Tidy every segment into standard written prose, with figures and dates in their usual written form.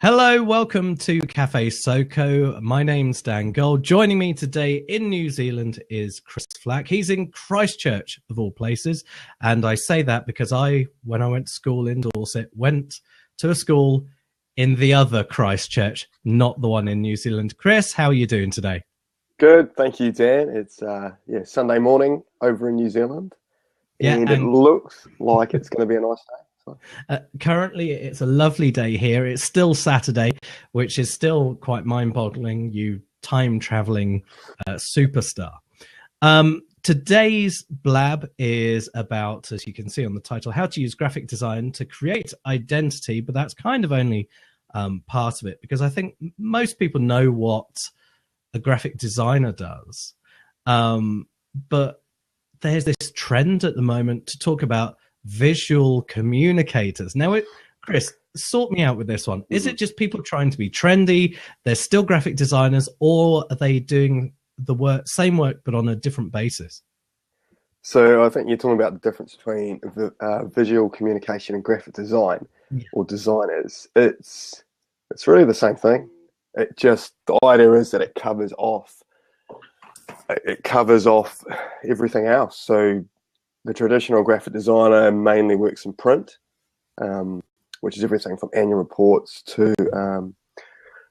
Hello, welcome to CafeSoCo. My name's Dan Gold. Joining me today in New Zealand is Chris Flack. He's in Christchurch, of all places. And I say that because when I went to school in Dorset, went to a school in the other Christchurch, not the one in New Zealand. Chris, how are you doing today? Good, thank you, Dan. It's Sunday morning over in New Zealand, and it looks like it's going to be a nice day. Currently, it's a lovely day here. It's still Saturday, which is still quite mind-boggling, you time-traveling superstar. Today's blab is about, as you can see on the title, how to use graphic design to create identity, but that's kind of only part of it, because I think most people know what a graphic designer does. But there's this trend at the moment to talk about visual communicators. Now, Chris, sort me out with this one. Is it just people trying to be trendy? They're still graphic designers, or are they doing the same work but on a different basis? So I think you're talking about the difference between visual communication and graphic design, or designers. It's really the same thing. It just, the idea is that it covers off everything else. So the traditional graphic designer mainly works in print, which is everything from annual reports to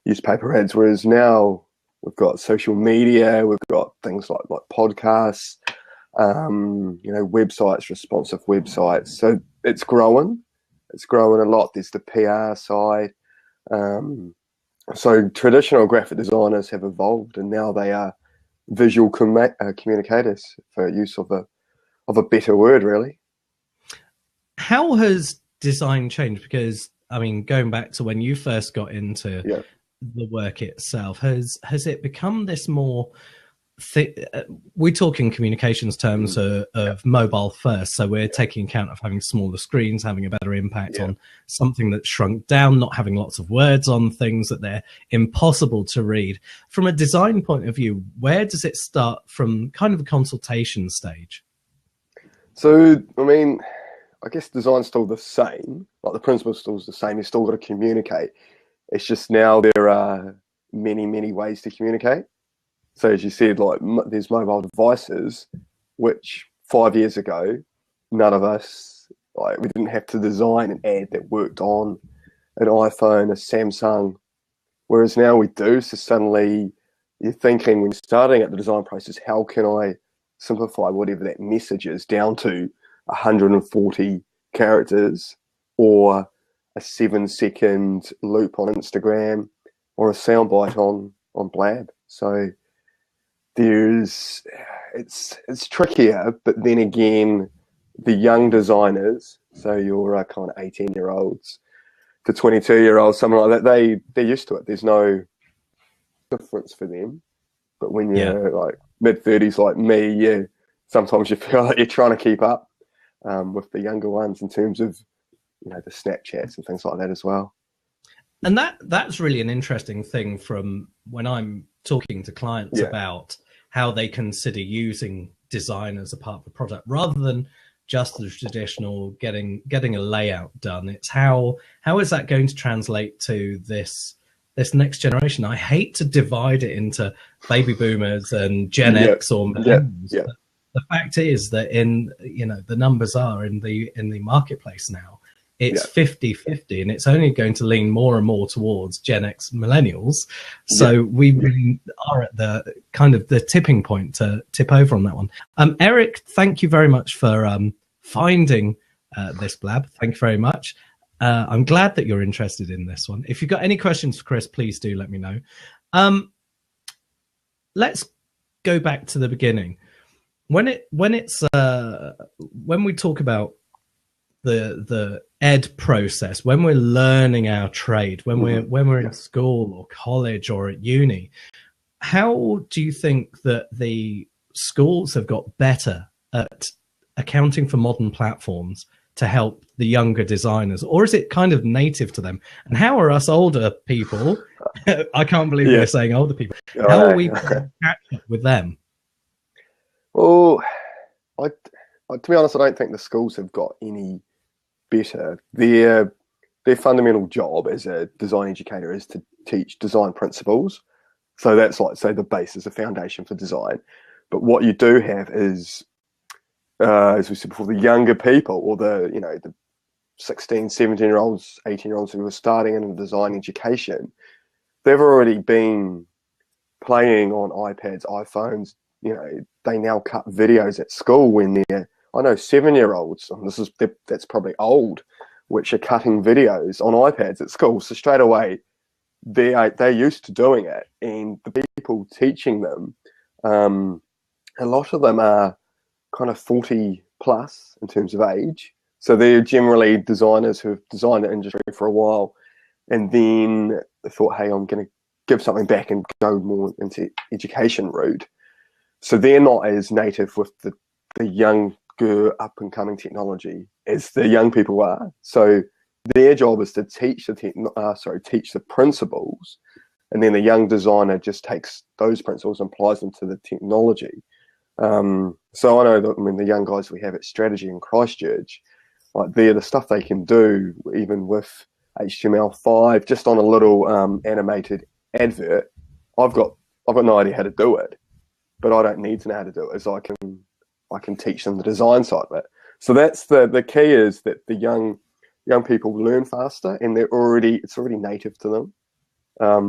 newspaper ads. Whereas now we've got social media, we've got things like podcasts, websites, responsive websites. So it's growing a lot. There's the PR side. So traditional graphic designers have evolved, and now they are visual communicators, for use of a better word, really. How has design changed? Because, I mean, going back to when you first got into the work itself, has it become this more we talk in communications terms of mobile first, so we're taking account of having smaller screens, having a better impact on something that's shrunk down, not having lots of words on things that they're impossible to read. From a design point of view, where does it start from kind of a consultation stage? So, I mean, I guess design's still the same, like the principle's still the same. You've still got to communicate. It's just now there are many, many ways to communicate. So as you said, like there's mobile devices, which 5 years ago, none of us, we didn't have to design an ad that worked on an iPhone, a Samsung, whereas now we do. So suddenly you're thinking, when you're starting at the design process, how can I simplify whatever that message is down to 140 characters, or a 7-second loop on Instagram, or a soundbite on Blab. So it's trickier, but then again, the young designers, so your kind of 18-year-olds to 22-year-olds, something like that, they're used to it. There's no difference for them. But when you're like mid-30s like me, sometimes you feel like you're trying to keep up with the younger ones in terms of, the Snapchats and things like that as well. And that's really an interesting thing from when I'm talking to clients about how they consider using design as a part of the product, rather than just the traditional getting a layout done. It's how is that going to translate to this next generation? I hate to divide it into baby boomers and Gen X or millennials. The fact is that the numbers are in the marketplace now. It's 50-50, and it's only going to lean more and more towards Gen X millennials. So we really are at the kind of the tipping point to tip over on that one. Eric, thank you very much for finding this blab. Thank you very much. I'm glad that you're interested in this one. If you've got any questions for Chris, please do let me know. Let's go back to the beginning. When we talk about the ed process, when we're learning our trade, when we're in school or college or at uni, how do you think that the schools have got better at accounting for modern platforms to help the younger designers, or is it kind of native to them? And how are us older people, I can't believe we're saying older people, how are we catch up with them? Well, to be honest, I don't think the schools have got any better. They're their fundamental job as a design educator is to teach design principles. So that's like, say, the basis, the foundation for design. But what you do have is, as we said before, the younger people, or the 16, 17-year-olds, 18-year-olds who are starting in design education, they've already been playing on iPads, iPhones. They now cut videos at school when they're, I know 7-year-olds, and that's probably old, which are cutting videos on iPads at school. So straight away, they're used to doing it, and the people teaching them, a lot of them are kind of 40 plus in terms of age. So they're generally designers who have designed the industry for a while, and then they thought, hey, I'm going to give something back and go more into education route. So they're not as native with the younger up-and-coming technology as the young people are. So their job is to teach the principles, and then the young designer just takes those principles and applies them to the technology. So I know that, the young guys we have at Strategy in Christchurch, like the stuff they can do, even with HTML5, just on a little animated advert. I've got no idea how to do it, but I don't need to know how to do it, as I can teach them the design side of it. So that's the key, is that the young people learn faster, and it's already native to them.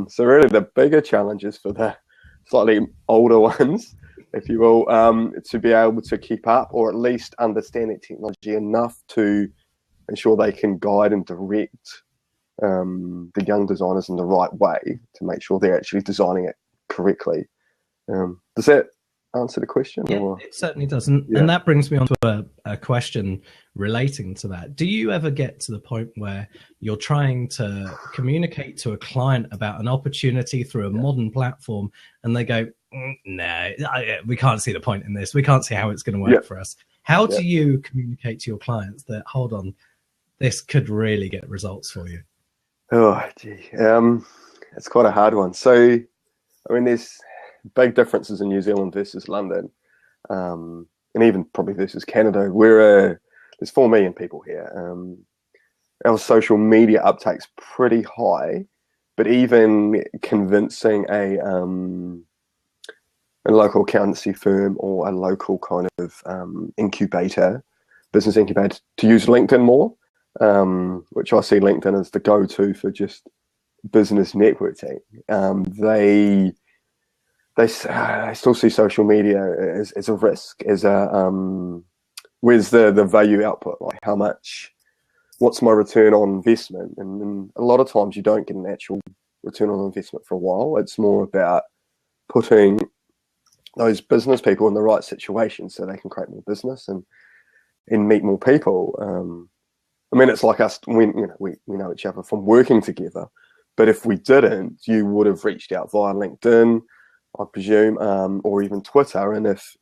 So really the bigger challenge is for the slightly older ones, if you will, to be able to keep up, or at least understand that technology enough to ensure they can guide and direct the young designers in the right way to make sure they're actually designing it correctly. Does that answer the question? Yeah, or? It certainly does. And that brings me on to a question relating to that. Do you ever get to the point where you're trying to communicate to a client about an opportunity through a modern platform, and they go, no, we can't see the point in this. We can't see how it's going to work for us. How do you communicate to your clients that, hold on, this could really get results for you? Oh, gee. It's quite a hard one. So, there's big differences in New Zealand versus London, and even probably versus Canada. There's 4 million people here. Our social media uptake's pretty high, but even convincing a local accountancy firm or a local kind of business incubator, to use LinkedIn more, which I see LinkedIn as the go-to for just business networking. They still see social media as a risk, as where's the value output, like what's my return on investment? And a lot of times you don't get an actual return on investment for a while. It's more about putting those business people in the right situation so they can create more business and meet more people. It's like us, we know each other from working together, but if we didn't, you would have reached out via LinkedIn, I presume, or even Twitter. And if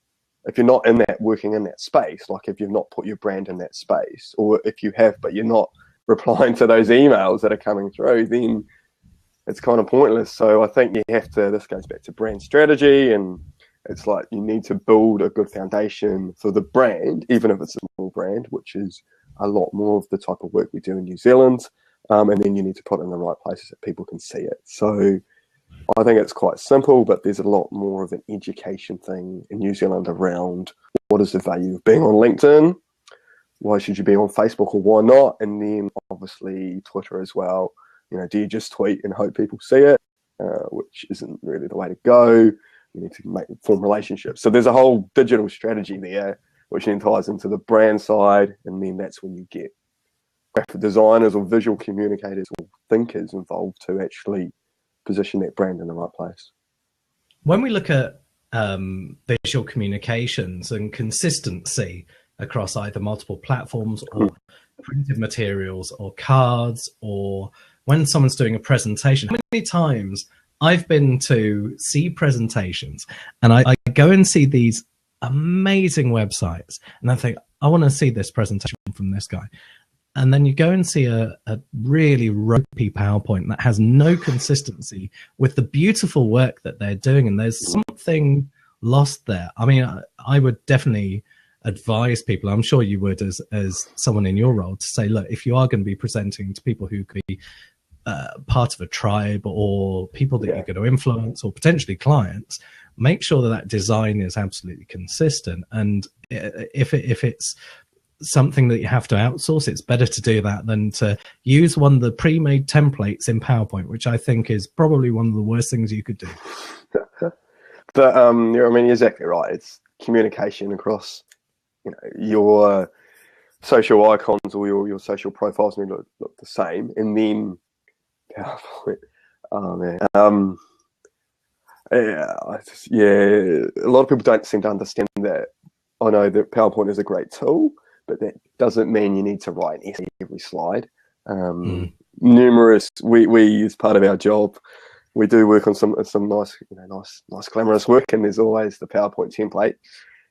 you're not working in that space, like if you've not put your brand in that space, or if you have but you're not replying to those emails that are coming through, then it's kind of pointless. So I think this goes back to brand strategy, and it's like you need to build a good foundation for the brand, even if it's a small brand, which is a lot more of the type of work we do in New Zealand. And then you need to put it in the right places that people can see it. So I think it's quite simple, but there's a lot more of an education thing in New Zealand around what is the value of being on LinkedIn, why should you be on Facebook, or why not? And then obviously Twitter as well. Do you just tweet and hope people see it, which isn't really the way to go. You need to form relationships. So there's a whole digital strategy there, which then ties into the brand side, and then that's when you get graphic designers or visual communicators or thinkers involved to actually position that brand in the right place. When we look at visual communications and consistency across either multiple platforms or printed materials or cards, or when someone's doing a presentation, how many times I've been to see presentations and I go and see these amazing websites and I think, I want to see this presentation from this guy. And then you go and see a really ropey PowerPoint that has no consistency with the beautiful work that they're doing. And there's something lost there. I would definitely advise people, I'm sure you would as someone in your role, to say, look, if you are going to be presenting to people who could be part of a tribe or people that you're going to influence or potentially clients, make sure that design is absolutely consistent. And if it's something that you have to outsource, it's better to do that than to use one of the pre-made templates in PowerPoint, which I think is probably one of the worst things you could do. But I mean, you're exactly right. It's communication across, your social icons or your social profiles need to look the same, and then PowerPoint. Oh man, a lot of people don't seem to understand that. I know that PowerPoint is a great tool, but that doesn't mean you need to write an essay every slide. Numerous, we as part of our job, we do work on some nice, nice glamorous work, and there's always the PowerPoint template,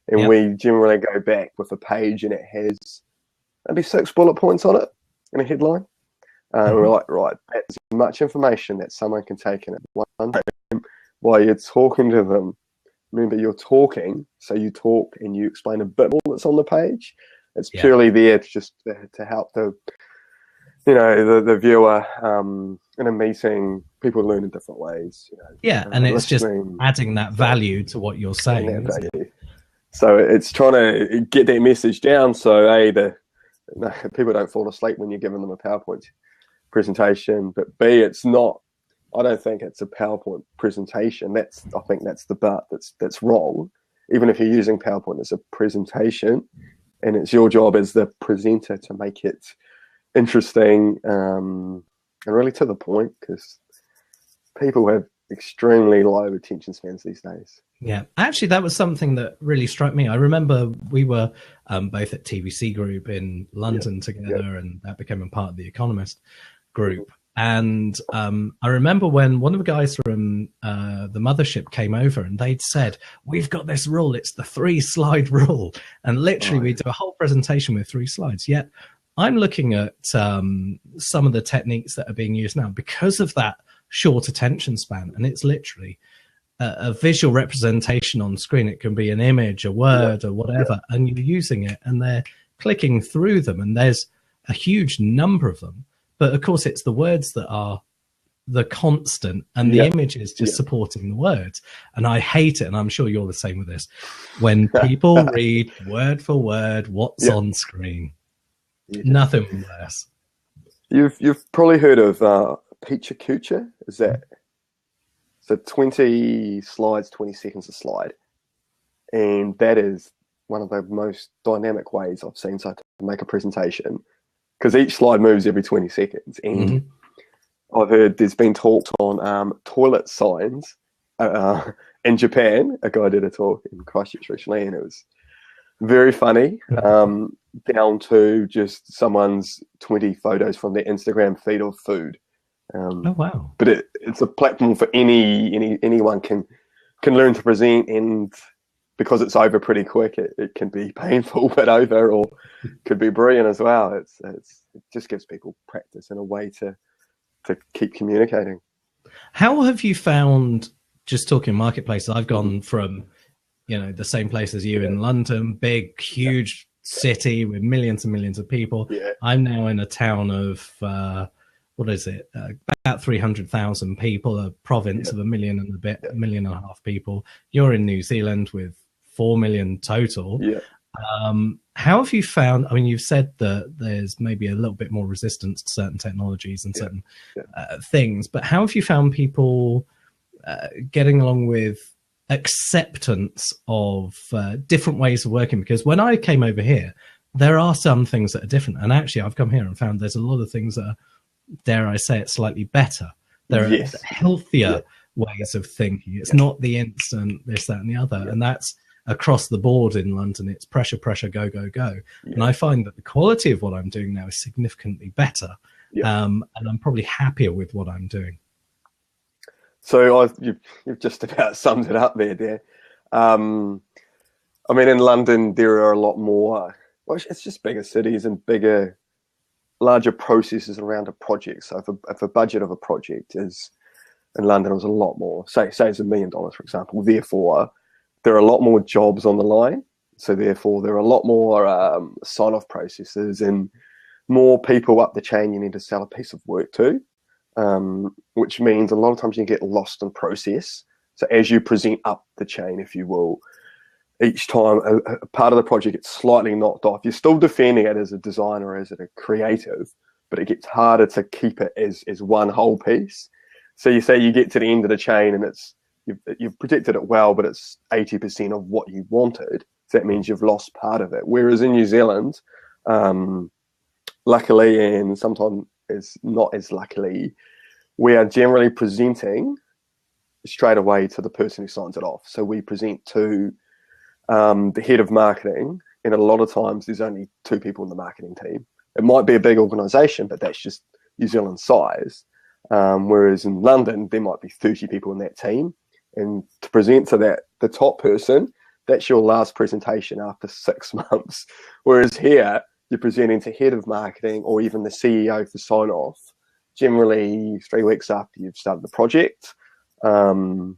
and we generally go back with a page, and it has maybe 6 bullet points on it in a headline. We're like, right, that's much information that someone can take in at one time while you're talking to them. Remember, you're talking, so you talk and you explain a bit more that's on the page. It's purely there to help the viewer in a meeting. People learn in different ways. And it's just adding that value to what you're saying. So it's trying to get that message down so people don't fall asleep when you're giving them a PowerPoint presentation, but B, it's not. I don't think it's a PowerPoint presentation. I think that's the part that's wrong. Even if you're using PowerPoint as a presentation, and it's your job as the presenter to make it interesting and really to the point, because people have extremely low attention spans these days. Yeah, actually, that was something that really struck me. I remember we were both at TVC Group in London together, and that became a part of the Economist group. And I remember when one of the guys from the mothership came over, and they'd said, we've got this rule, it's the 3-slide rule. And literally we do a whole presentation with 3 slides. Yet I'm looking at some of the techniques that are being used now because of that short attention span. And it's literally a visual representation on screen. It can be an image, a word, or whatever, and you're using it and they're clicking through them, and there's a huge number of them. But of course, it's the words that are the constant, and the image is just supporting the words. And I hate it, and I'm sure you're the same with this, when people read word for word what's on screen. Nothing less. You've probably heard of Picture Coocher. Is that so? 20 slides, 20 seconds a slide, and that is one of the most dynamic ways I've seen to make a presentation, because each slide moves every 20 seconds. And I've heard there's been talks on toilet signs in Japan. A guy did a talk in Christchurch recently, and it was very funny, down to just someone's 20 photos from their Instagram feed of food. Oh, wow. But it's a platform for anyone can learn to present, and because it's over pretty quick, it can be painful, but over, or could be brilliant as well. It just gives people practice and a way to keep communicating. How have you found, just talking marketplaces, I've gone from, the same place as you in London, big, huge city with millions and millions of people. I'm now in a town of, about 300,000 people, a province of 1 million and a bit, 1.5 million people. You're in New Zealand with 4 million total. How have you found, you've said that there's maybe a little bit more resistance to certain technologies and certain things, but how have you found people getting along with acceptance of different ways of working? Because when I came over here, there are some things that are different. And actually, I've come here and found there's a lot of things that are, dare I say it, slightly better. There are healthier ways of thinking. It's not the instant this, that, and the other. And that's across the board in London. It's pressure, pressure, go, go, go. And I find that the quality of what I'm doing now is significantly better. And I'm probably happier with what I'm doing. So you've just about summed it up there, dear. In London, there are a lot more, it's just bigger cities and larger processes around a project. So if a budget of a project is in London, it was a lot more. Say it's $1 million, for example. Therefore, there are a lot more jobs on the line. So therefore, there are a lot more sign-off processes and more people up the chain you need to sell a piece of work to, which means a lot of times you get lost in process. So as you present up the chain, if you will, each time a part of the project gets slightly knocked off. You're still defending it as a designer, as a creative, but it gets harder to keep it as one whole piece. So you say you get to the end of the chain and you've protected it well, but it's 80% of what you wanted. So that means you've lost part of it. Whereas in New Zealand, luckily, and sometimes it's not as luckily, we are generally presenting straight away to the person who signs it off. So we present to the head of marketing, and a lot of times there's only 2 people in the marketing team. It might be a big organization, but that's just New Zealand size. Whereas in London, there might be 30 people in that team. And to present to the top person, that's your last presentation after 6 months. Whereas here, you're presenting to head of marketing or even the CEO for sign off, generally 3 weeks after you've started the project. And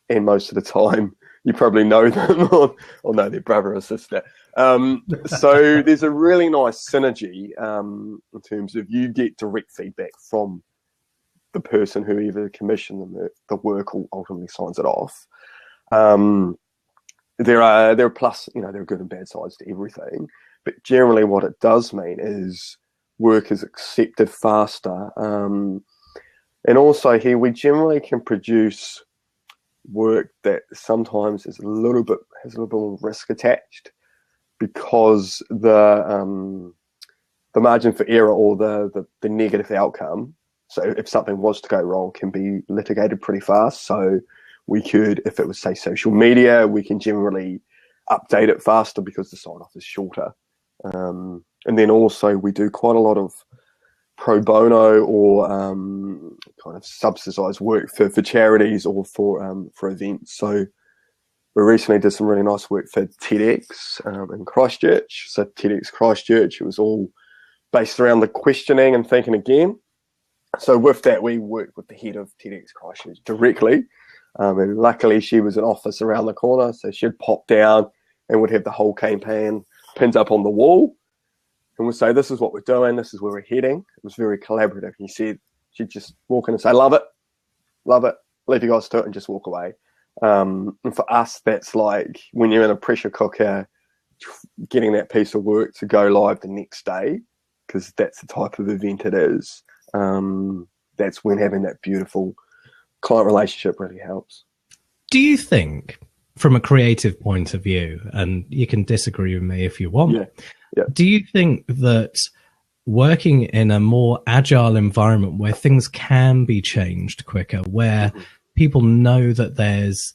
most of the time, you probably know them or know their brother or sister. So there's a really nice synergy in terms of you get direct feedback from the person who either commissioned the work or ultimately signs it off. There are plus, there are good and bad sides to everything, but generally what it does mean is work is accepted faster. And also here we generally can produce work that sometimes has a little bit more risk attached, because the margin for error or the negative outcome, so if something was to go wrong, can be litigated pretty fast. So we could, if it was say social media, we can generally update it faster because the sign off is shorter. And then also we do quite a lot of pro bono or kind of subsidised work for charities or for events. So we recently did some really nice work for TEDx in Christchurch. So TEDx Christchurch, it was all based around the questioning and thinking again. So with that, we worked with the head of TEDx Christchurch directly. And luckily she was in office around the corner, so she'd pop down and would have the whole campaign pinned up on the wall. And we'd say, this is what we're doing, this is where we're heading. It was very collaborative. He said she'd just walk in and say, love it, leave you guys to it and just walk away. And for us, that's like when you're in a pressure cooker, getting that piece of work to go live the next day, because that's the type of event it is. That's when having that beautiful client relationship really helps. Do you think, from a creative point of view, and you can disagree with me if you want, do you think that working in a more agile environment where things can be changed quicker, where people know that there's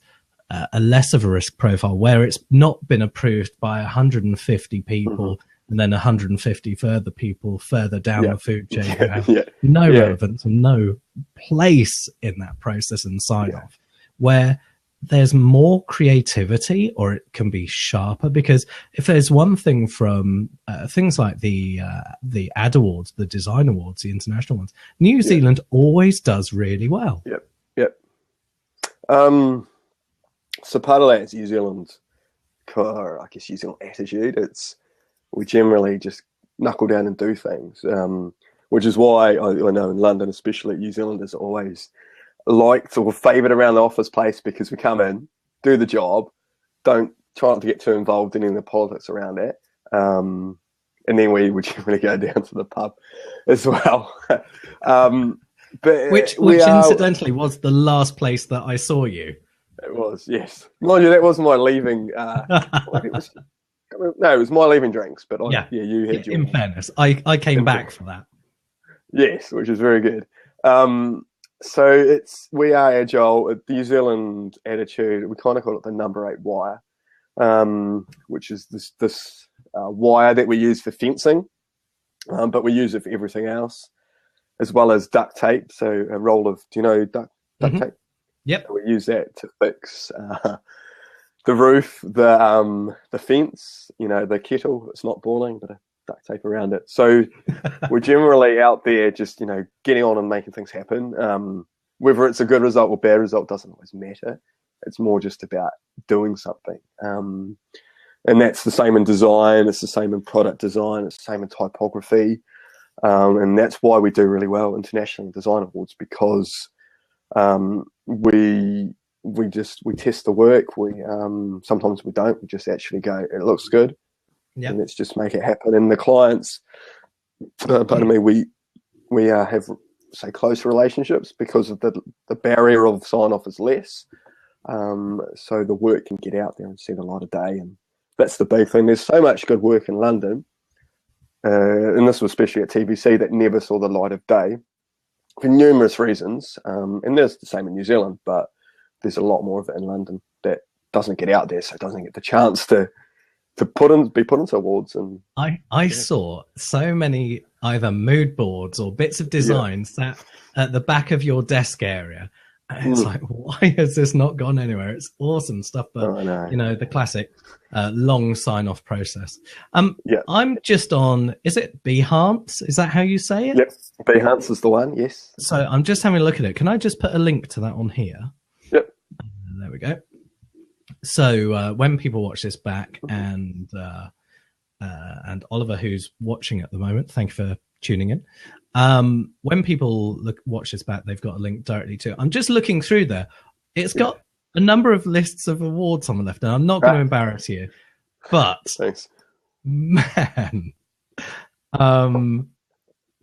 a less of a risk profile, where it's not been approved by 150 people and then 150 further people further down the food chain who have no relevance and no place in that process and sign off, where there's more creativity, or it can be sharper? Because if there's one thing from things like the ad awards, the design awards, the international ones, New Zealand always does really well. So part of that is New Zealand, I guess New Zealand attitude. We generally just knuckle down and do things, which is why I know in London, especially, New Zealanders always liked or favoured around the office place, because we come in, do the job, don't try not to get too involved in any of the politics around it, and then we would generally go down to the pub as well. But which incidentally was the last place that I saw you. It was, yes. Mind you, that was my leaving. It was my leaving drinks, but you had your. In fairness, I came back for that. Yes, which is very good. So we are agile. The New Zealand attitude, we kind of call it the number 8 wire, which is this wire that we use for fencing, but we use it for everything else, as well as duct tape. So a roll of, do you know duct tape? Yep. So we use that to fix the roof, the fence, the kettle. It's not boiling, but a duct tape around it. So we're generally out there just, getting on and making things happen. Whether it's a good result or bad result doesn't always matter. It's more just about doing something. And that's the same in design, it's the same in product design, it's the same in typography. And that's why we do really well international design awards, because we test the work. We sometimes we don't. We just actually go, it looks good, and let's just make it happen. And the clients, pardon me, we have, say, close relationships because of the barrier of sign off is less. So the work can get out there and see the light of day, and that's the big thing. There's so much good work in London, and this was especially at TVC, that never saw the light of day for numerous reasons. And there's the same in New Zealand, but there's a lot more of it in London that doesn't get out there, so it doesn't get the chance to be put into awards. And I saw so many either mood boards or bits of designs that at the back of your desk area. And it's like, why has this not gone anywhere? It's awesome stuff, but you know, the classic long sign-off process. I'm just on, is it Behance? Is that how you say it? Yep, Behance is the one, yes. So I'm just having a look at it. Can I just put a link to that on here? Yep. There we go. So when people watch this back, and Oliver, who's watching at the moment, thank you for tuning in. When people watch this back, they've got a link directly to it. I'm just looking through there. It's got a number of lists of awards on the left, and I'm not going to embarrass you, but thanks, man,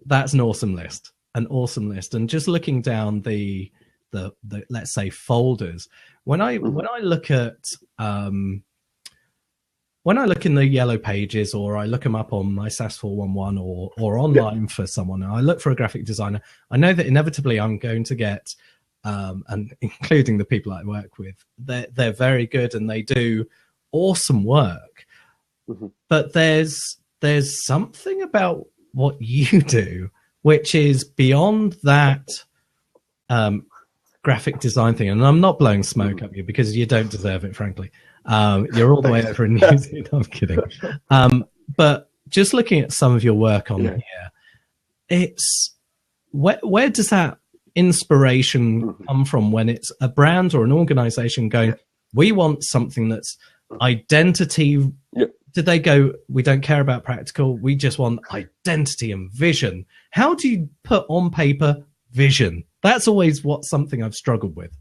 that's an awesome list, And just looking down the let's say folders, when I look at when I look in the yellow pages, or I look them up on my SAS 411 or online for someone, and I look for a graphic designer, I know that inevitably I'm going to get, and including the people I work with, they're very good and they do awesome work. But there's something about what you do which is beyond that graphic design thing. And I'm not blowing smoke up you, because you don't deserve it, frankly. You're all the way over in New Zealand. I'm kidding. But just looking at some of your work on here, it's where does that inspiration come from when it's a brand or an organization going, we want something that's identity? Did they go, we don't care about practical, we just want identity and vision? How do you put on paper vision? That's always something I've struggled with.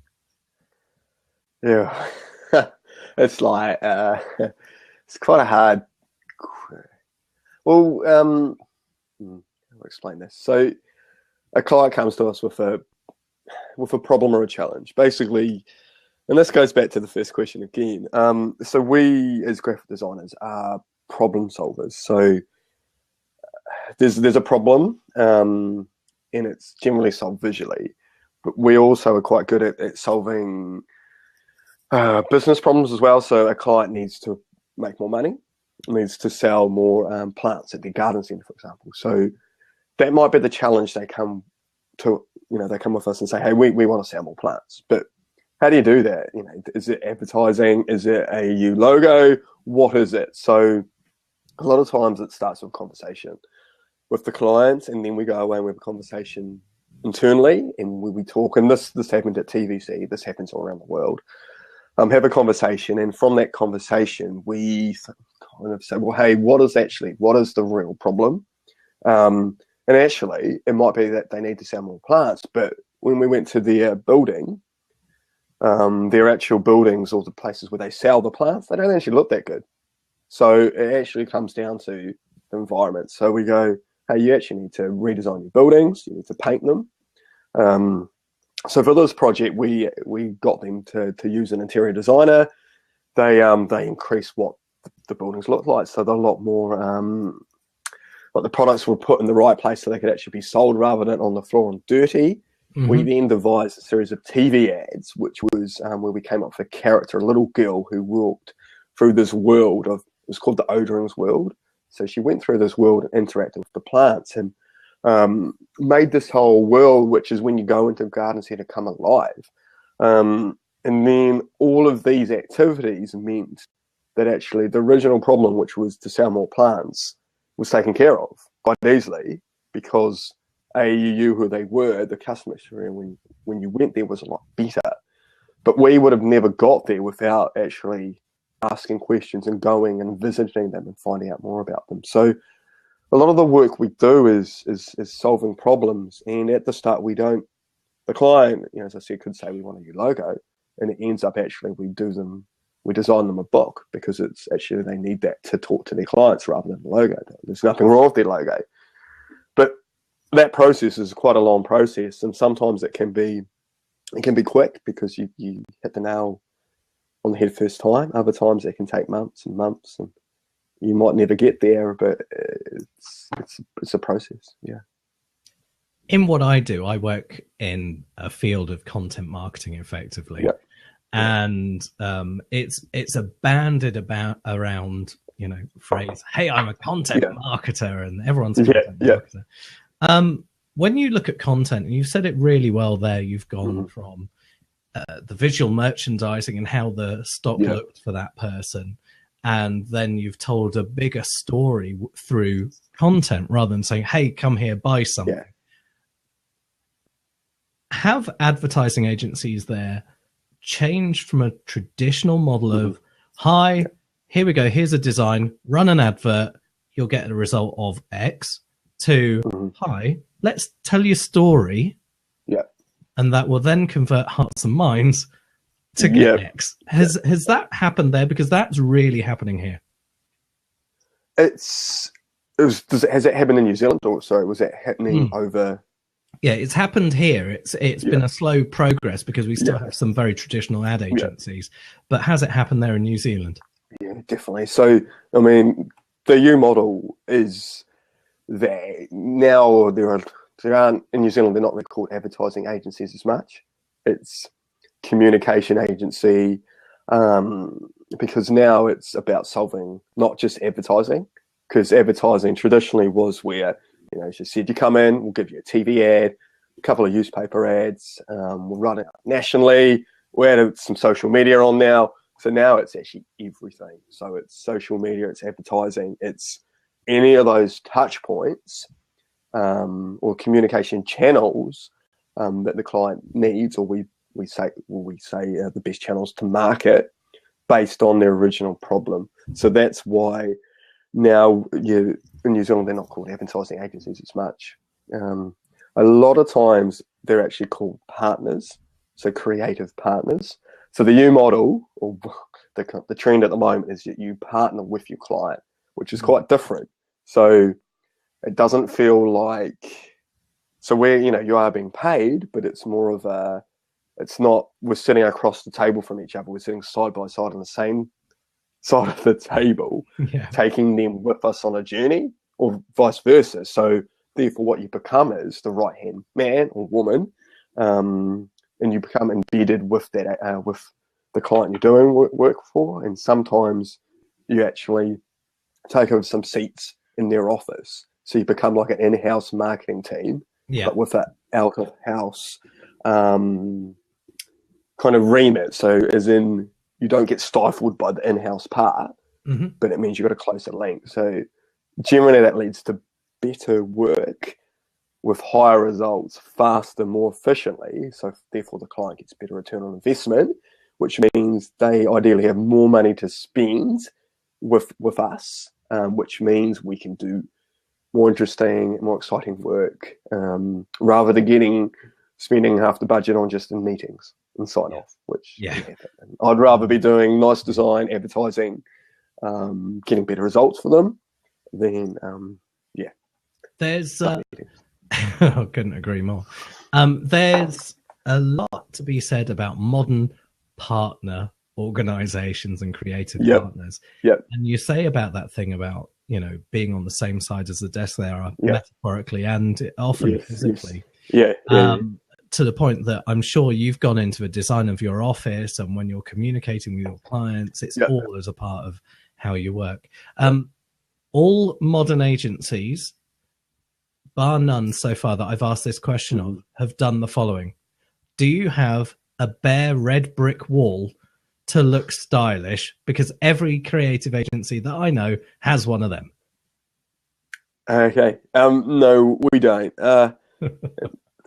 Yeah. It's like, it's quite a hard, well, I'll explain this. So a client comes to us with a problem or a challenge, basically, and this goes back to the first question again. So we as graphic designers are problem solvers. So there's a problem, and it's generally solved visually, but we also are quite good at solving business problems as well. So a client needs to make more money, needs to sell more plants at their garden centre, for example. So that might be the challenge. They come to, they come with us and say, hey, we want to sell more plants. But how do you do that? Is it advertising? Is it a EU logo? What is it? So a lot of times it starts with a conversation with the clients, and then we go away and we have a conversation internally, and we talk. And this happened at TVC. This happens all around the world. Have a conversation, and from that conversation, we kind of say, well, hey, what is the real problem? And actually, it might be that they need to sell more plants, but when we went to their building, their actual buildings, or the places where they sell the plants, they don't actually look that good. So it actually comes down to the environment. So we go, hey, you actually need to redesign your buildings, you need to paint them. So for this project, we got them to use an interior designer. They increase what the buildings look like, so they're a lot more like the products were put in the right place so they could actually be sold rather than on the floor and dirty. We then devised a series of TV ads, which was where we came up with a character, a little girl who walked through this world it was called the Odorings world. So she went through this world interacting with the plants, and made this whole world, which is when you go into a garden centre, come alive. And then all of these activities meant that actually the original problem, which was to sell more plants, was taken care of quite easily, because you knew who they were. The customer experience when you went there was a lot better. But we would have never got there without actually asking questions and going and visiting them and finding out more about them. So a lot of the work we do is solving problems, and at the start the client, as I said, could say we want a new logo, and it ends up actually we design them a book, because it's actually they need that to talk to their clients rather than the logo. There's nothing wrong with their logo, but that process is quite a long process, and sometimes it can be quick because you hit the nail on the head first time. Other times it can take months and months, and you might never get there, but it's a process. Yeah. In what I do, I work in a field of content marketing effectively. Yeah. And it's a banded around, phrase, hey, I'm a content marketer, and everyone's a content marketer. When you look at content, and you've said it really well there, you've gone from the visual merchandising and how the stock looked for that person, and then you've told a bigger story through content rather than saying, hey, come here, buy something. Yeah. Have advertising agencies there changed from a traditional model of, hi, here we go, here's a design, run an advert, you'll get a result of X, to, hi, let's tell your story, and that will then convert hearts and minds to get X. Has that happened there? Because that's really happening here. Has it happened in New Zealand, or was that happening over? Yeah, it's happened here. It's been a slow progress because we still have some very traditional ad agencies. But has it happened there in New Zealand? Yeah, definitely. So, I mean, the U model is there now. There aren't in New Zealand. They're not really called advertising agencies as much. It's communication agency, because now it's about solving not just advertising. Because advertising traditionally was where, as you said, you come in, we'll give you a TV ad, a couple of newspaper ads, we'll run it nationally, we'll add some social media on now. So now it's actually everything. So it's social media, it's advertising, it's any of those touch points or communication channels that the client needs, or we say the best channels to market based on their original problem. So that's why now in New Zealand they're not called advertising agencies as much. A lot of times they're actually called partners, so creative partners. So the U model, or the trend at the moment, is that you partner with your client, which is quite different. So it doesn't feel like, so where you are being paid, but it's more of it's not we're sitting across the table from each other. We're sitting side by side on the same side of the table, taking them with us on a journey, or vice versa. So therefore what you become is the right hand man or woman, and you become embedded with that with the client you're doing work for, and sometimes you actually take over some seats in their office, so you become like an in-house marketing team, but with that out-of-house kind of remit. So as in, you don't get stifled by the in-house part, but it means you've got a closer link. So generally that leads to better work with higher results, faster, more efficiently. So therefore the client gets better return on investment, which means they ideally have more money to spend with us, which means we can do more interesting, more exciting work, rather than spending half the budget on just in meetings and sign off, which I'd rather be doing nice design, advertising, getting better results for them than there's I couldn't agree more. There's a lot to be said about modern partner organizations and creative partners. And you say about that thing about being on the same side as the desk there, metaphorically and often physically. To the point that I'm sure you've gone into the design of your office, and when you're communicating with your clients, it's all as a part of how you work. All modern agencies, bar none so far that I've asked this question of, have done the following. Do you have a bare red brick wall to look stylish? Because every creative agency that I know has one of them. Okay. No, we don't.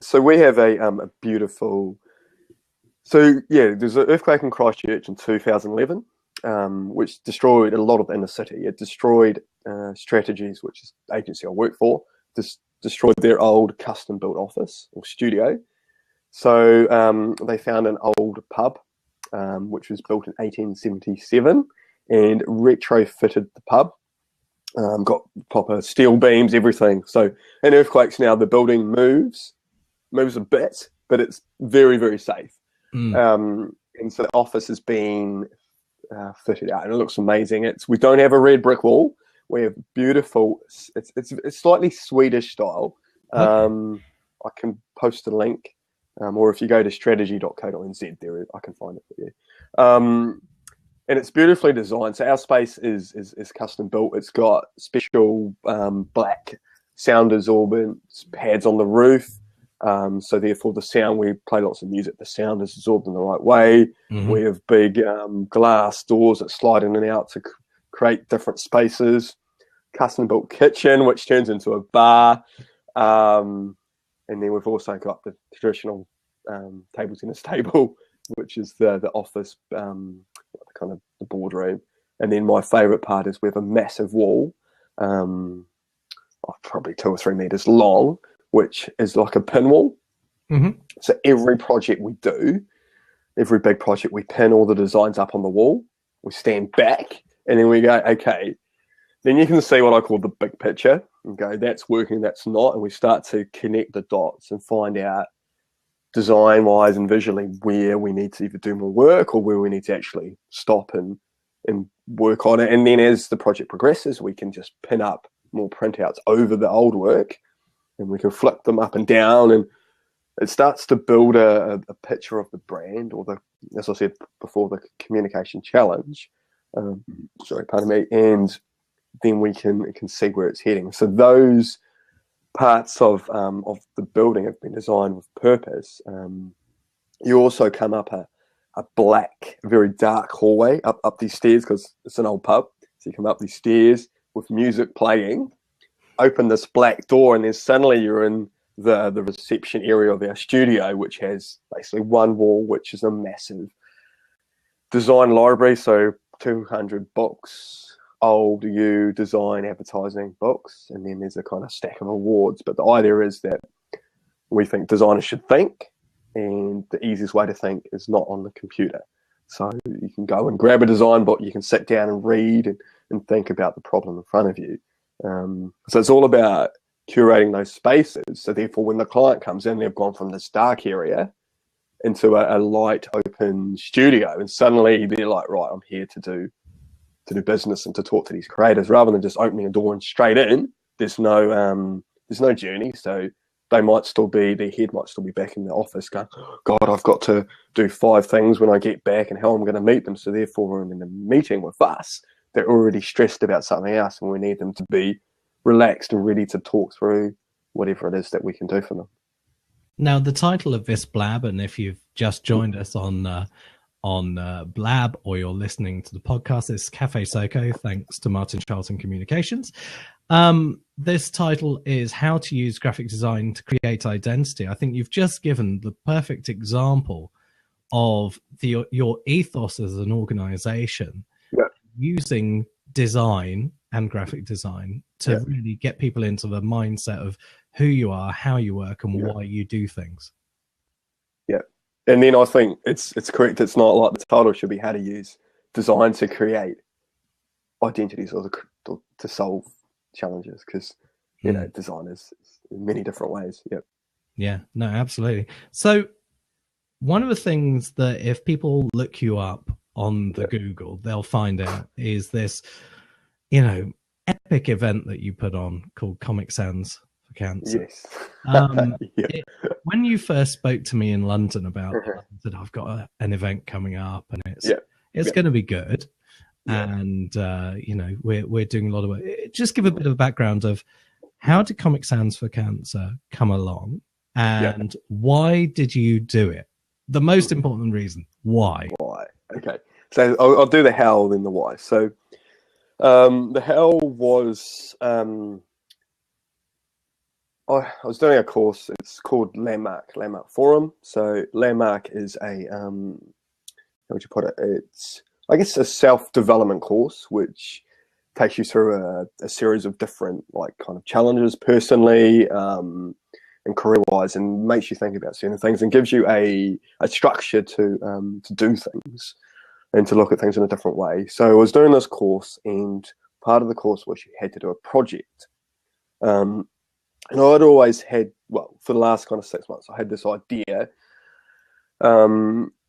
So we have a beautiful. So there's an earthquake in Christchurch in 2011, which destroyed a lot of the inner city. It destroyed Strategies, which is the agency I work for, destroyed their old custom-built office or studio. So they found an old pub, which was built in 1877, and retrofitted the pub. Got proper steel beams, everything. So in earthquakes now, the building moves a bit, but it's very, very safe. And so the office has been fitted out, and it looks amazing. We don't have a red brick wall. We have beautiful. It's slightly Swedish style. Okay. I can post a link, or if you go to strategy.co.nz, I can find it for you. And it's beautifully designed. So our space is custom built. It's got special black sound absorbance pads on the roof. So therefore the sound, we play lots of music, the sound is absorbed in the right way. Mm-hmm. We have big glass doors that slide in and out to create different spaces. Custom built kitchen, which turns into a bar. And then we've also got the traditional table tennis table, which is the office, kind of the boardroom. And then my favorite part is we have a massive wall, probably 2 or 3 meters long, which is like a pin wall. Mm-hmm. So every project we do, every big project, we pin all the designs up on the wall. We stand back and then we go, okay, then you can see what I call the big picture and go, that's working, that's not. And we start to connect the dots and find out design wise and visually where we need to either do more work or where we need to actually stop and work on it. And then as the project progresses, we can just pin up more printouts over the old work, and we can flip them up and down, and it starts to build a picture of the brand, or as I said before, the communication challenge. Pardon me. And then we can see where it's heading. So those parts of the building have been designed with purpose. You also come up a black, very dark hallway up these stairs, because it's an old pub. So you come up these stairs with music playing, open this black door, and then suddenly you're in the reception area of our studio, which has basically one wall, which is a massive design library. So 200 books, old design advertising books, and then there's a kind of stack of awards. But the idea is that we think designers should think, and the easiest way to think is not on the computer. So you can go and grab a design book, you can sit down and read and think about the problem in front of you. So it's all about curating those spaces. So therefore, when the client comes in, they've gone from this dark area into a light, open studio, and suddenly they're like, right, I'm here to do business and to talk to these creators, rather than just opening a door and straight in. There's no journey. So their head might still be back in the office going, God, I've got to do 5 things when I get back, and how I'm going to meet them. So therefore, when in a meeting with us, they're already stressed about something else, and we need them to be relaxed and ready to talk through whatever it is that we can do for them. Now, the title of this blab, and if you've just joined us on Blab, or you're listening to the podcast, is CafeSoCo, thanks to Martin Charlton Communications. This title is How to Use Graphic Design to Create Identity. I think you've just given the perfect example of your ethos as an organization, using design and graphic design to really get people into the mindset of who you are, how you work, and why you do things. Yeah. And then I think it's correct. It's not like the title should be how to use design to create identities or to solve challenges, because design is in many different ways. Yeah, no, absolutely. So one of the things that if people look you up on the Google, they'll find out is this, epic event that you put on called Comic Sans for Cancer. Yes. When you first spoke to me in London about that, I've got an event coming up, and it's going to be good. And we're doing a lot of work. Just give a bit of a background of how did Comic Sans for Cancer come along, and why did you do it? The most important reason, why? Okay, so I'll do the how, then the why. So the how was I was doing a course. It's called Landmark Forum. So Landmark is a how would you put it? It's I guess, a self-development course, which takes you through a series of different like kind of challenges personally and career-wise, and makes you think about certain things and gives you a structure to do things and to look at things in a different way. So I was doing this course, and part of the course was you had to do a project. And I'd always had, well, for the last kind of 6 months, I had this idea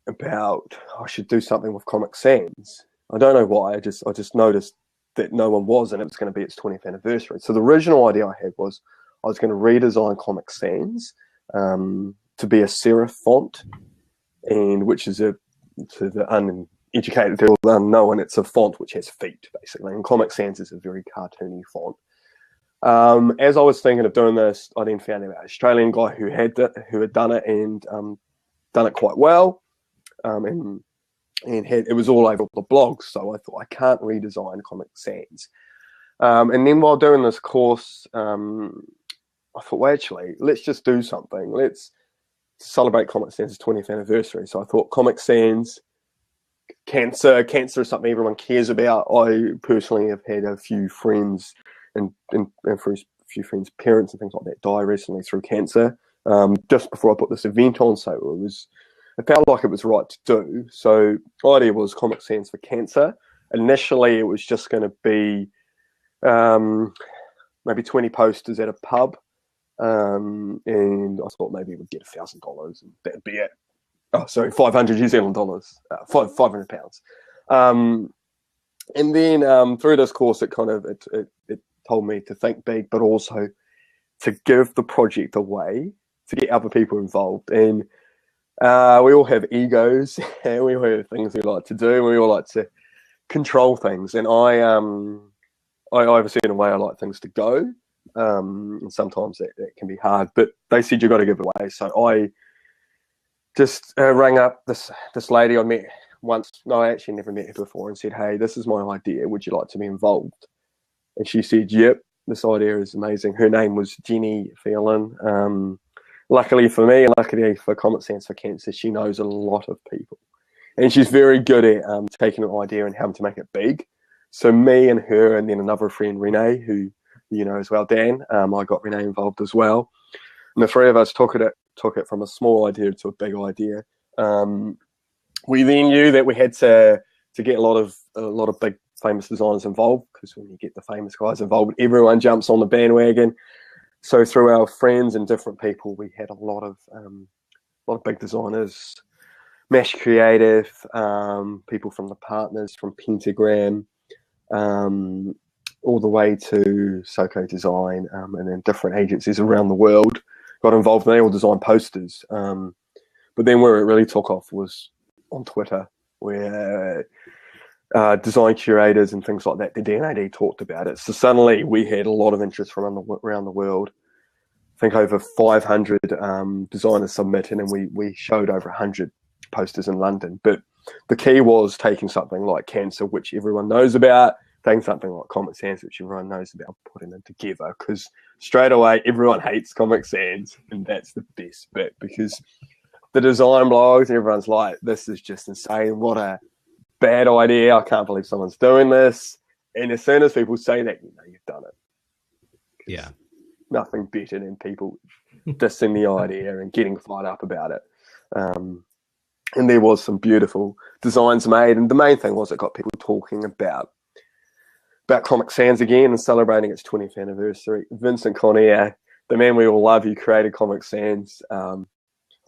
about I should do something with Comic Sans. I don't know why. I just noticed that no one was, and it was going to be its 20th anniversary. So the original idea I had was I was going to redesign Comic Sans to be a serif font, and which is to the uneducated people unknown, it's a font which has feet basically, and Comic Sans is a very cartoony font. As I was thinking of doing this, I then found out an Australian guy who had done it and done it quite well, and it was all over the blogs. So I thought, I can't redesign Comic Sans. And then while doing this course, I thought, well, actually, let's just do something. Let's celebrate Comic Sans' 20th anniversary. So I thought Comic Sans, cancer is something everyone cares about. I personally have had a few friends and for a few friends' parents and things like that die recently through cancer. Just before I put this event on, so it felt like it was right to do. So the idea was Comic Sans for cancer. Initially, it was just going to be maybe 20 posters at a pub, and I thought maybe we'd get $1,000 and that'd be it. Oh, sorry, 500 New Zealand dollars, 500 pounds. And then through this course, it told me to think big, but also to give the project away, to get other people involved. And we all have egos, and we all have things we like to do, and we all like to control things. And I have a certain way I like things to go, and sometimes that can be hard. But they said, you've got to give it away. So I just rang up this lady I met once. No, I actually never met her before, and said, hey, this is my idea. Would you like to be involved? And she said, yep, this idea is amazing. Her name was Jenny Phelan. Luckily for me, and luckily for Comic Sans for Cancer, she knows a lot of people. And she's very good at taking an idea and how to make it big. So me and her, and then another friend, Renee, who you know as well, Dan, I got Renee involved as well. And the three of us took it from a small idea to a big idea. We then knew that we had to get a lot of big famous designers involved, because when you get the famous guys involved, everyone jumps on the bandwagon. So through our friends and different people, we had a lot of big designers, Mash Creative, people from the partners, from Pentagram, all the way to SoCo Design, and then different agencies around the world got involved, and they all designed posters. But then where it really took off was on Twitter, where design curators and things like that, the DNAD talked about it. So suddenly we had a lot of interest from around the world. I think over 500 designers submitted, and we showed over 100 posters in London. But the key was taking something like cancer, which everyone knows about, taking something like Comic Sans, which everyone knows about, putting them together, because straight away everyone hates Comic Sans, and that's the best bit, because the design blogs, everyone's like, this is just insane, what a bad idea, I can't believe someone's doing this. And as soon as people say that, you know you've done it. Yeah. Nothing better than people dissing the idea and getting fired up about it. And there was some beautiful designs made, and the main thing was it got people talking about Comic Sans again and celebrating its 20th anniversary. Vincent Conair, the man we all love, who created Comic Sans, I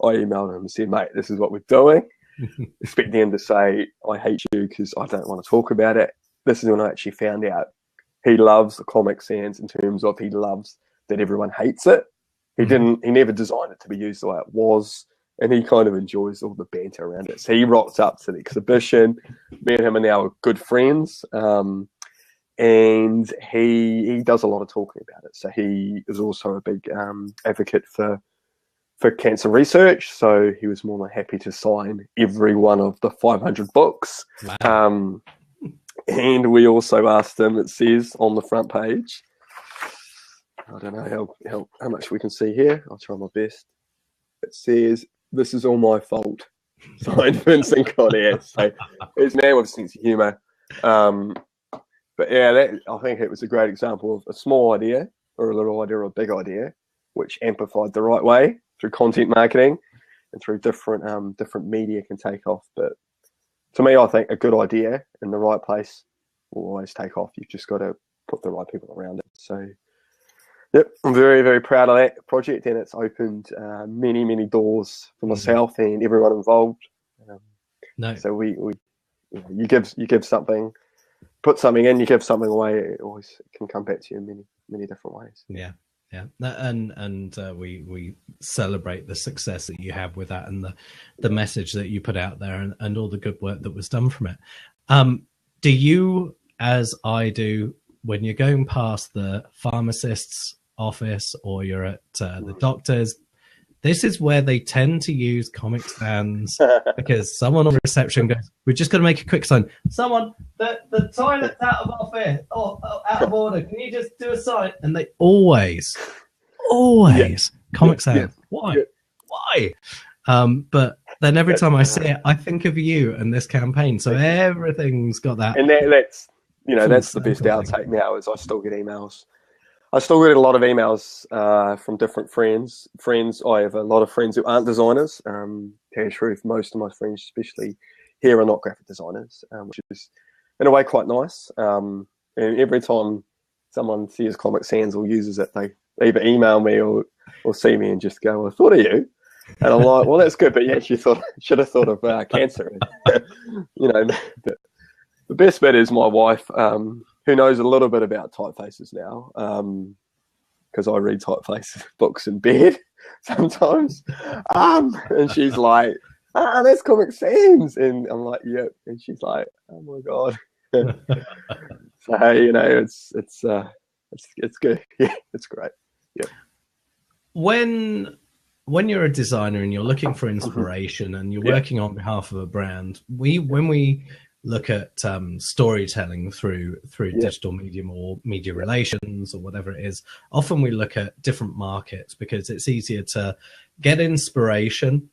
emailed him and said, mate, this is what we're doing. Expecting him to say, I hate you because I don't want to talk about it. This is when I actually found out he loves the Comic Sans in terms of he loves that everyone hates it. He never designed it to be used the way it was, and he kind of enjoys all the banter around it. So he rocked up to the exhibition. Me and him are now good friends, and he does a lot of talking about it. So he is also a big advocate for cancer research, so he was more than happy to sign every one of the 500 books. Wow. And we also asked him, it says on the front page, I don't know how much we can see here, I'll try my best. It says, this is all my fault. signed Vincent Cornier. So he's a man with a sense of humour. But yeah, I think it was a great example of a small idea or a little idea or a big idea, which amplified the right way through content marketing and through different media can take off. But to me, I think a good idea in the right place will always take off. You've just got to put the right people around it. So, yep, I'm very, very proud of that project, and it's opened many, many doors for myself and everyone involved. So you give something, put something in, you give something away. It always can come back to you in many, many different ways. Yeah. Yeah, and we celebrate the success that you have with that, and the message that you put out there, and all the good work that was done from it. Do you, as I do, when you're going past the pharmacist's office or you're at the doctor's, this is where they tend to use Comic Sans because someone on reception goes, "We're just going to make a quick sign. Someone, the toilet's out of office or out of order. Can you just do a sign?" And they always Comic Sans. Why? But then every time I see it, I think of you and this campaign. So everything's got that. And that's that's the best outtake now. Is I still get emails. I still get a lot of emails from different friends. I have a lot of friends who aren't designers. Truth, most of my friends, especially here, are not graphic designers, which is in a way quite nice. And every time someone sees Comic Sans or uses it, they either email me or see me and just go, "Well, I thought of you." And I'm like, "Well, that's good, but you actually should have thought of cancer." The best bit is my wife, who knows a little bit about typefaces now, because I read typeface books in bed sometimes. And she's like, "That's Comic Sans." And I'm like, "Yep." And she's like, "Oh my God." So, it's good. Yeah, it's great. Yeah. When you're a designer and you're looking for inspiration and you're working on behalf of a brand, when we look at storytelling through digital medium or media relations or whatever it is, often we look at different markets because it's easier to get inspiration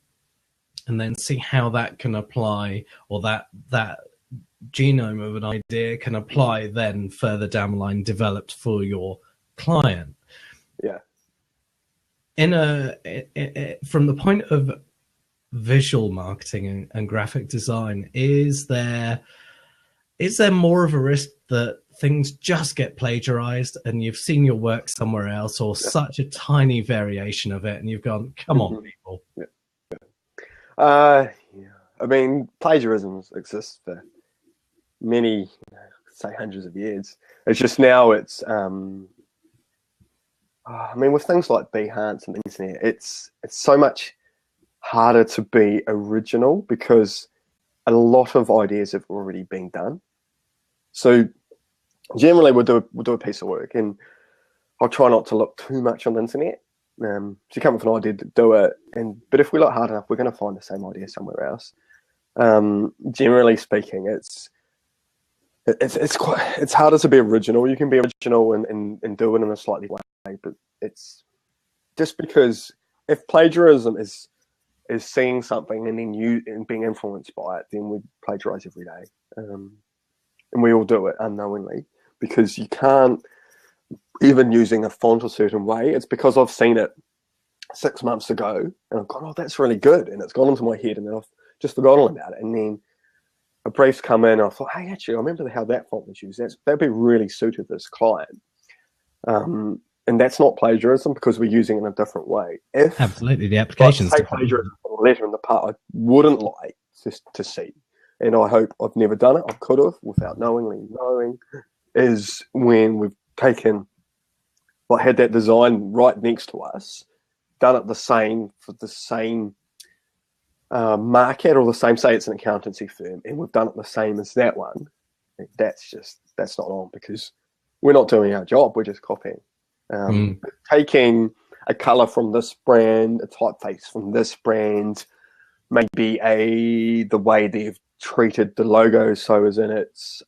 and then see how that can apply, or that genome of an idea can apply then further down the line, developed for your client. Yeah. From the point of visual marketing and graphic design, is there more of a risk that things just get plagiarized and you've seen your work somewhere else, or such a tiny variation of it and you've gone, "Come on, people"? I mean, plagiarism exists for many, say hundreds of years. It's just now it's with things like Behance and the internet, it's so much harder to be original because a lot of ideas have already been done. So generally we'll do a piece of work, and I'll try not to look too much on the internet. So you come up with an idea to do it, but if we look hard enough, we're going to find the same idea somewhere else. Generally speaking, it's harder to be original. You can be original and do it in a slightly way, but it's just because if plagiarism is seeing something and then being influenced by it, then we plagiarize every day, and we all do it unknowingly because you can't, even using a font a certain way. It's because I've seen it 6 months ago and I've gone, "Oh, that's really good," and it's gone into my head, and then I've just forgotten about it, and then a brief's come in and I thought, "Hey, actually, I remember how that font was used. That'd be really suited this client." And that's not plagiarism because we're using it in a different way. Absolutely, the application's different. Plagiarism on a letter in the part I wouldn't like to see, and I hope I've never done it. I could have without knowing, is when we've taken, had that design right next to us, done it the same for the same market or the same, say it's an accountancy firm, and we've done it the same as that one. That's not on, because we're not doing our job. We're just copying. Taking a color from this brand, a typeface from this brand, maybe the way they've treated the logo, so as in it's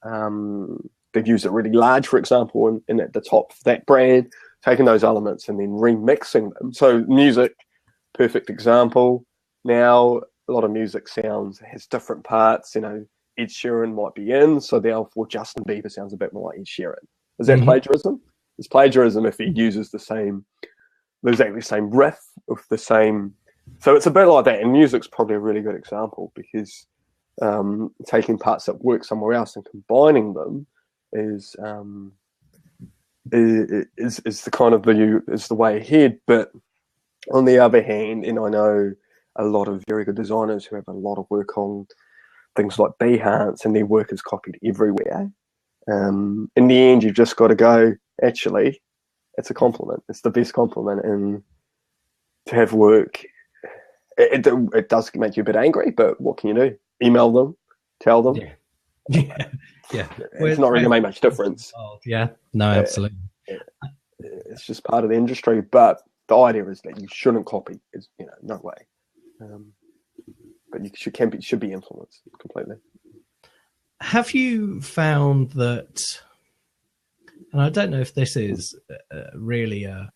they've used it really large, for example, in at the top of that brand, taking those elements and then remixing them. So music, perfect example. Now a lot of music has different parts. You know, Ed Sheeran might be in, so therefore Justin Bieber sounds a bit more like Ed Sheeran. Is that plagiarism? It's plagiarism if he uses the exactly the same riff with the same. So it's a bit like that, and music's probably a really good example because taking parts that work somewhere else and combining them is the kind of is the way ahead. But on the other hand, and I know a lot of very good designers who have a lot of work on things like Behance, and their work is copied everywhere. In the end, you've just got to go, actually, it's a compliment. It's the best compliment. And to have work, it does make you a bit angry, but what can you do? Email them, tell them. Yeah. It's not really made much difference. Yeah, no, absolutely. It's just part of the industry, but the idea is that you shouldn't copy. Is no way. But you should be influenced completely. Have you found that? And I don't know if this is really a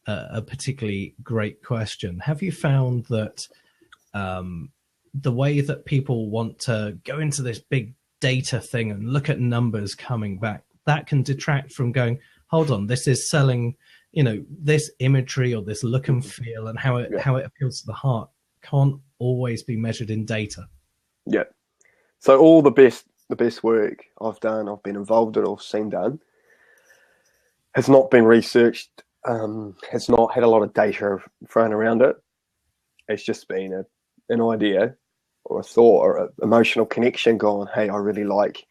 particularly great question. Have you found that the way that people want to go into this big data thing and look at numbers coming back, that can detract from going, hold on, this is selling, this imagery or this look and feel and how it appeals to the heart can't always be measured in data. Yeah. So all the best work I've done, I've been involved in or seen done, has not been researched, has not had a lot of data thrown around it. It's just been an idea or a thought or an emotional connection gone, hey, I really like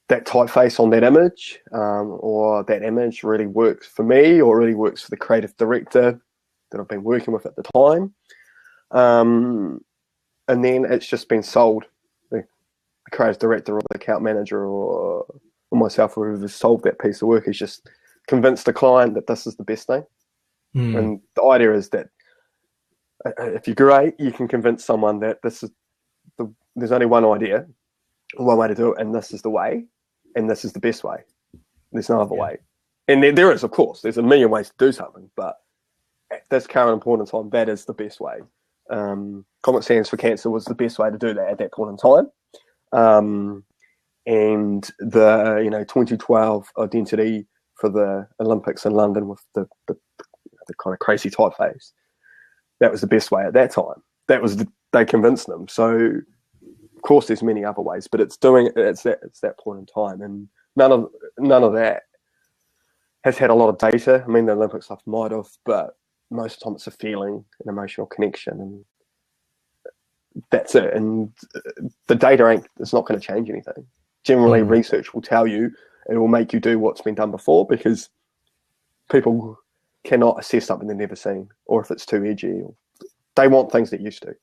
that typeface on that image, or that image really works for me or really works for the creative director that I've been working with at the time. And then it's just been sold. The creative director or the account manager or myself or whoever's sold that piece of work has just convinced the client that this is the best thing. And the idea is that if you're great, you can convince someone that there's only one idea, one way to do it, and this is the way, and this is the best way. There's no other way. And there is, of course, there's a million ways to do something, but at this current point in time, that is the best way. Comic Sans for Cancer was the best way to do that at that point in time. And the 2012 identity for the Olympics in London with the kind of crazy typeface, that was the best way at that time. They convinced them. So of course there's many other ways, but it's that point in time, and none of that has had a lot of data. I mean, the Olympic stuff might have, but most of the time it's a feeling, an emotional connection, and that's it. And the data it's not going to change anything. Generally, research will tell you, it will make you do what's been done before, because people cannot assess something they've never seen, or if it's too edgy, or they want things they're used to.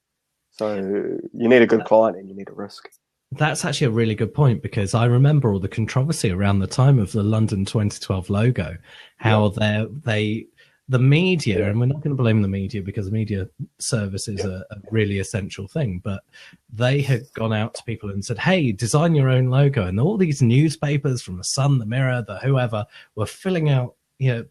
So you need a good client and you need a risk. That's actually a really good point, because I remember all the controversy around the time of the London 2012 logo, how the media, and we're not going to blame the media because media service is a really essential thing, but they had gone out to people and said, hey, design your own logo. And all these newspapers from the Sun, the Mirror, the whoever were filling out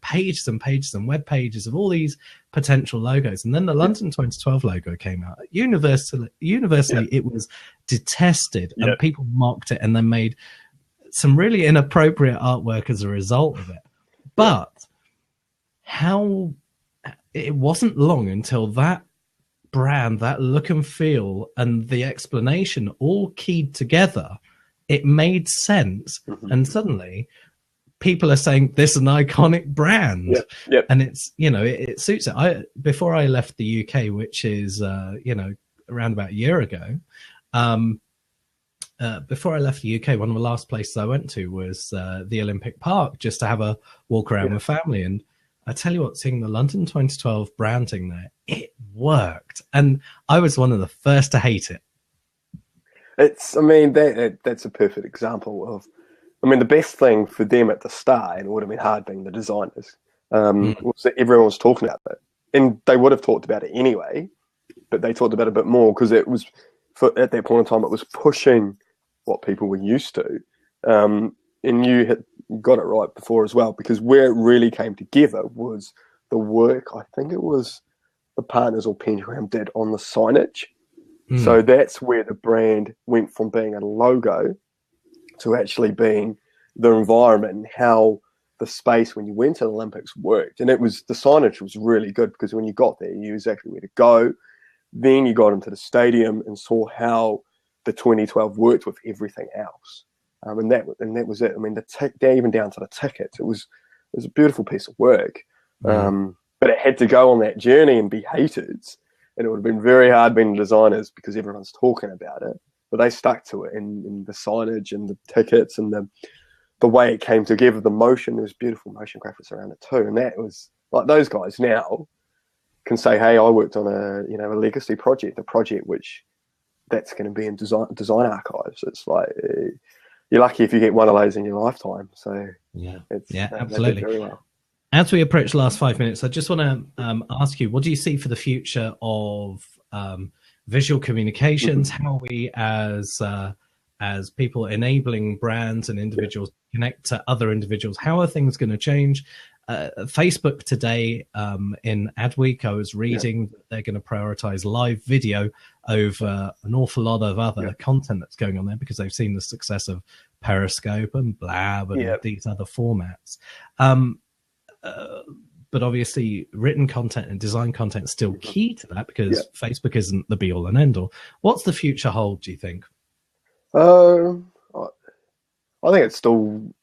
pages and pages and web pages of all these potential logos. And then the London 2012 logo came out. Universally, it was detested, and people mocked it, and then made some really inappropriate artwork as a result of it. But it wasn't long until that brand, that look and feel, and the explanation all keyed together, it made sense. And suddenly people are saying this is an iconic brand. And it's it suits it. Before I left the UK, which is around about a year ago, before I left the UK, one of the last places I went to was the Olympic Park, just to have a walk around with family. And I tell you what, seeing the London 2012 branding there, it worked. And I was one of the first to hate it. That's a perfect example of, the best thing for them at the start, and it would have been hard being the designers, was that everyone was talking about it. And they would have talked about it anyway, but they talked about it a bit more because it was, at that point in time, it was pushing what people were used to. And you had got it right before as well, because where it really came together was the work, I think it was the Partners or Pentagram did on the signage. So that's where the brand went from being a logo to actually being the environment and how the space when you went to the Olympics worked. And the signage was really good because when you got there, you knew exactly where to go. Then you got into the stadium and saw how the 2012 worked with everything else. And that was it. I mean, even down to the tickets, it was a beautiful piece of work. But it had to go on that journey and be hated. And it would have been very hard being designers because everyone's talking about it. But they stuck to it in the signage and the tickets and the way it came together, the motion. There was beautiful motion graphics around it too. And that was like those guys now can say, hey, I worked on a legacy project, a project which that's going to be in design archives. It's like you're lucky if you get one of those in your lifetime. So absolutely. Very well. As we approach the last 5 minutes, I just want to ask you, what do you see for the future of visual communications? How are we as people enabling brands and individuals to connect to other individuals? How are things going to change? Facebook today, in Adweek, I was reading that they're going to prioritize live video over an awful lot of other content that's going on there because they've seen the success of Periscope and Blab and these other formats. But obviously written content and design content is still key to that because Facebook isn't the be all and end all. What's the future hold, do you think? I think it's still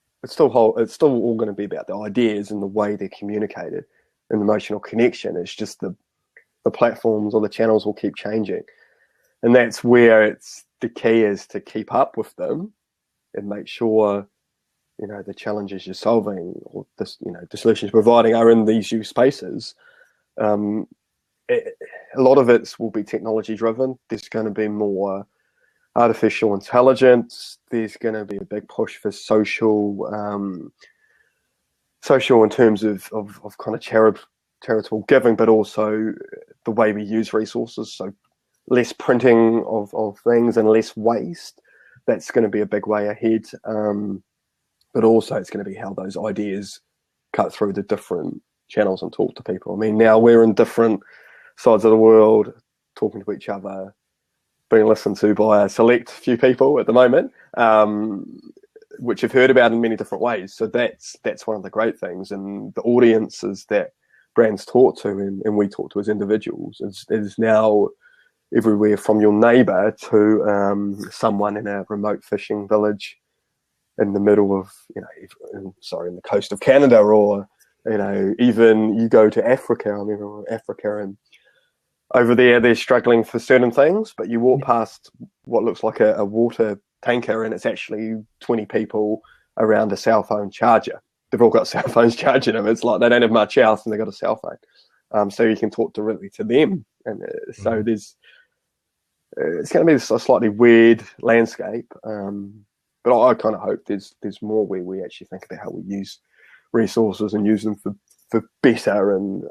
all going to be about the ideas and the way they're communicated and the emotional connection. It's just the platforms or the channels will keep changing. And that's where the key is to keep up with them and make sure, the challenges you're solving or the solutions you're providing are in these new spaces. A lot of it will be technology driven. There's going to be more artificial intelligence. There's going to be a big push for social in terms of kind of charitable giving, but also the way we use resources. So less printing of things and less waste. That's going to be a big way ahead. But also it's going to be how those ideas cut through the different channels and talk to people. I mean, now we're in different sides of the world, talking to each other, being listened to by a select few people at the moment, which have heard about in many different ways. So that's one of the great things. And the audiences that brands talk to and we talk to as individuals is now everywhere from your neighbour to someone in a remote fishing village in the middle of, in the coast of Canada, or, even you go to Africa. I remember Africa, and over there, they're struggling for certain things, but you walk past what looks like a water tanker and it's actually 20 people around a cell phone charger. They've all got cell phones charging them. It's like they don't have much else and they've got a cell phone. So you can talk directly to them. And so it's going to be a slightly weird landscape. But I kind of hope there's more where we actually think about how we use resources and use them for better. And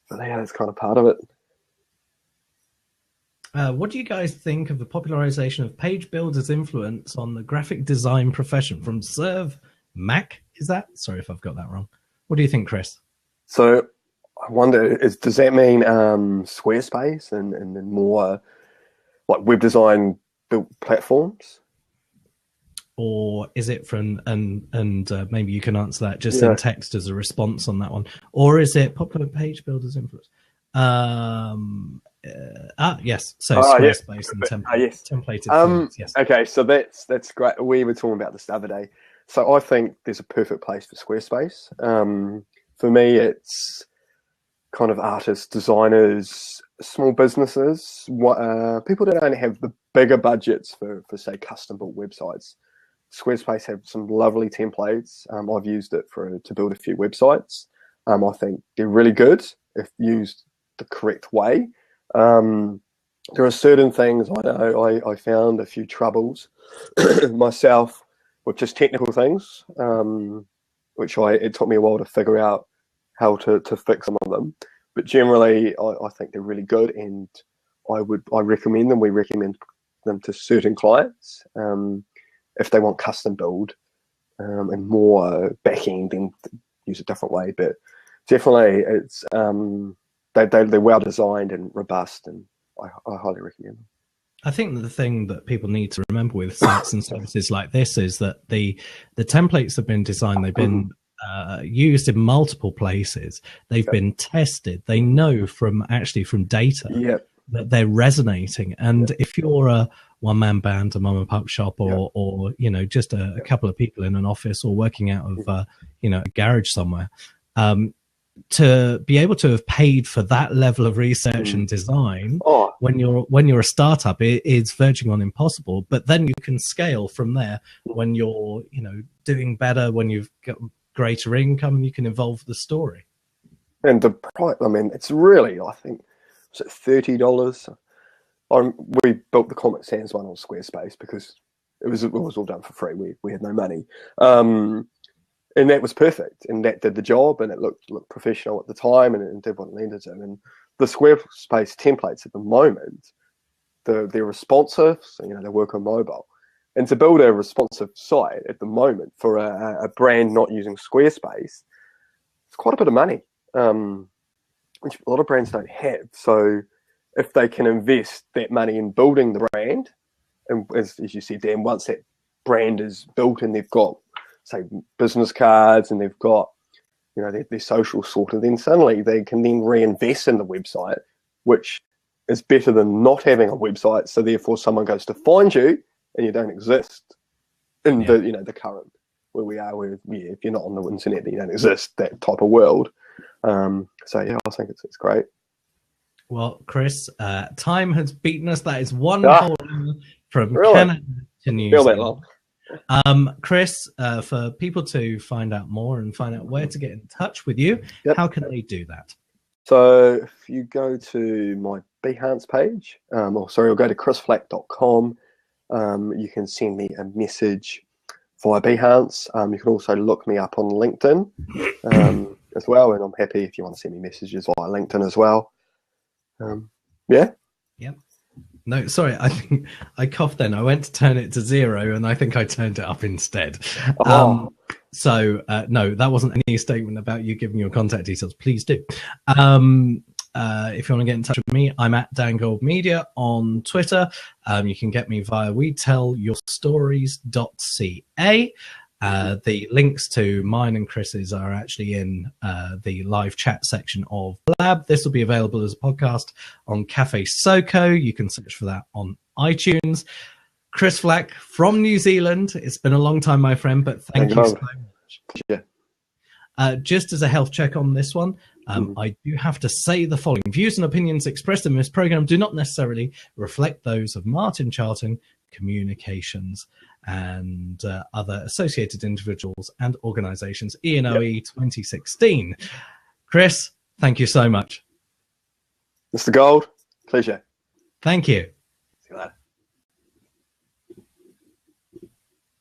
that's kind of part of it. What do you guys think of the popularization of page builders' influence on the graphic design profession from Serve Mac? Is that? Sorry if I've got that wrong. What do you think, Chris? So I wonder, does that mean Squarespace and then more like web design built platforms? Or is it from, and maybe you can answer that just in text as a response on that one, or is it popular page builders influence? Yes. So Squarespace and templated forms, yes. Okay, so that's great. We were talking about this the other day. So I think there's a perfect place for Squarespace. For me, it's kind of artists, designers, small businesses, people that don't have the bigger budgets for say custom built websites. Squarespace have some lovely templates. I've used it to build a few websites. I think they're really good if used the correct way. There are certain things I know I found a few troubles myself with just technical things, which it took me a while to figure out how to fix some of them. But generally, I think they're really good, and I recommend them. We recommend them to certain clients. If they want custom build and more backing, then use a different way. But definitely, it's they're well designed and robust, and I highly recommend them. I think that the thing that people need to remember with sites and services like this is that the templates have been designed, they've been used in multiple places, they've been tested, they know from data that they're resonating. And if you're a one-man band, a mom and pop shop, or you know, just a couple of people in an office or working out of you know, a garage somewhere, to be able to have paid for that level of research and design when you're a startup, it is verging on impossible. But then you can scale from there when you're, you know, doing better, when you've got greater income, and you can evolve the story. And the price, I mean, it's really, I think, was it $30? We built the Comic Sans one on Squarespace because it was all done for free. We had no money. And that was perfect, and that did the job, and it looked professional at the time, and it did what it needed to. And the Squarespace templates at the moment, they're responsive, so, you know, they work on mobile. And to build a responsive site at the moment for a brand not using Squarespace, it's quite a bit of money, which a lot of brands don't have. So if they can invest that money in building the brand, and as you said, Dan, once that brand is built and they've got, say, business cards, and they've got, you know, their social sorted, then suddenly they can then reinvest in the website, which is better than not having a website. So therefore someone goes to find you and you don't exist in the, you know, the current where we are, where if you're not on the internet, then you don't exist, that type of world. So yeah, I think it's great. Well, Chris, time has beaten us. That is one whole from Canada to New Zealand. That long. Chris, for people to find out more and find out where to get in touch with you, how can they do that? So if you go to my Behance page, or go to chrisflack.com, you can send me a message via Behance. You can also look me up on LinkedIn as well, and I'm happy if you want to send me messages via LinkedIn as well. No, sorry, I think I coughed then. I went to turn it to 0, and I think I turned it up instead. So, no, that wasn't any statement about you giving your contact details. Please do. If you want to get in touch with me, I'm at dangoldmedia on Twitter. You can get me via WeTellYourStories.ca. The links to mine and Chris's are actually in the live chat section of Lab. This will be available as a podcast on CafeSoCo. You can search for that on iTunes. Chris Flack from New Zealand. It's been a long time, my friend, but thank you so much. Just as a health check on this one, I do have to say the following. Views and opinions expressed in this program do not necessarily reflect those of Martin Charlton Communications and other associated individuals and organizations. ENOE 2016. Chris, thank you so much. Mr. Gold, pleasure. Thank you. See you later.